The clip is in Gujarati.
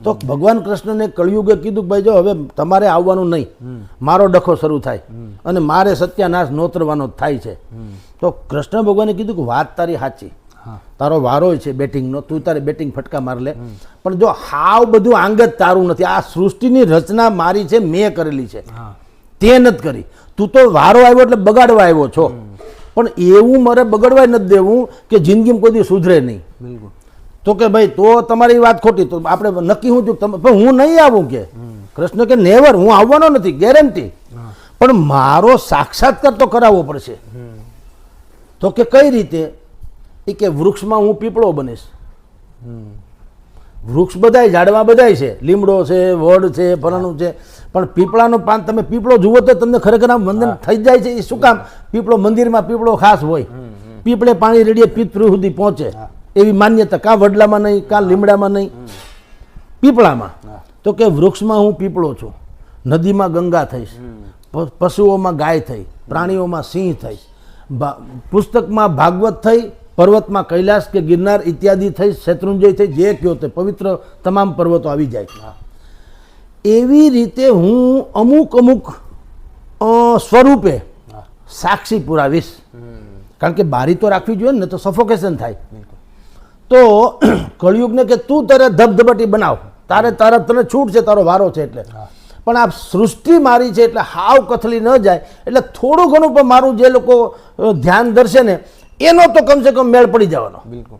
તો ભગવાન કૃષ્ણને કળિયુગે કીધું કે ભાઈ જો હવે તમારે આવવાનું નહીં, મારો ડખો શરૂ થાય અને મારે સત્યાનાશ નોતરવાનો થાય છે. તો કૃષ્ણ ભગવાને કીધું કે વાત તારી સાચી, તારો વારો છે બેટિંગનો, તું તારે બેટિંગ ફટકા માર લે, પણ જો હાવ બધું આંગત તારું નથી. આ સૃષ્ટિની રચના મારી છે, મેં કરેલી છે, તે નથી કરી. તું તો વારો આવ્યો એટલે બગાડવા આવ્યો છો, પણ એવું મારે બગડવા નથી દેવું કે જિંદગીમાં કોઈ દી સુધરે નહીં. બિલકુલ. તો કે ભાઈ તો તમારી વાત ખોટી, તો આપણે નક્કી હું છું પણ હું નહીં આવું કે કૃષ્ણ કે નેવર, હું આવવાનો નથી ગેરંટી, પણ મારો સાક્ષાત્કાર તો કરાવવો પડશે. તો કે કઈ રીતે? એ કે વૃક્ષમાં હું પીપળો બનીશ. વૃક્ષ બધાય ઝાડવા બધાય છે, લીમડો છે, વડ છે, ફલાણું છે, પણ પીપળાનો પાન તમે પીપળો જુઓ તો તમને ખરેખર આમ વંદન થઈ જાય છે. એ શું કામ? પીપળો મંદિરમાં પીપળો ખાસ હોય, પીપળે પાણી રેડીએ પિતૃ સુધી પહોંચે એવી માન્યતા. કાં વડલામાં નહીં, કાં લીમડામાં નહીં, પીપળામાં. તો કે વૃક્ષમાં હું પીપળો છું, નદીમાં ગંગા થઈશ, પશુઓમાં ગાય થઈ, પ્રાણીઓમાં સિંહ થઈ, પુસ્તકમાં ભાગવત થઈ, પર્વતમાં કૈલાસ કે ગિરનાર ઇત્યાદિ થઈ, શેત્રુંજય થઈ, જે કયો તે પવિત્ર તમામ પર્વતો આવી જાય. એવી રીતે હું અમુક અમુક સ્વરૂપે સાક્ષી પુરાવીશ, કારણ કે બારી તો રાખવી જોઈએ ને, તો સફોકેશન થાય. તો કળિયુગને કે તું તારે ધબધબાટી બનાવ, તારે તને છૂટ છે, તારો વારો છે એટલે. પણ આ સૃષ્ટિ મારી છે એટલે હાવ કથળી ન જાય, એટલે થોડું ઘણું પણ મારું જે લોકો ધ્યાન દર્શે ને એનો તો કમસે કમ મેળ પડી જવાનો. બિલકુલ.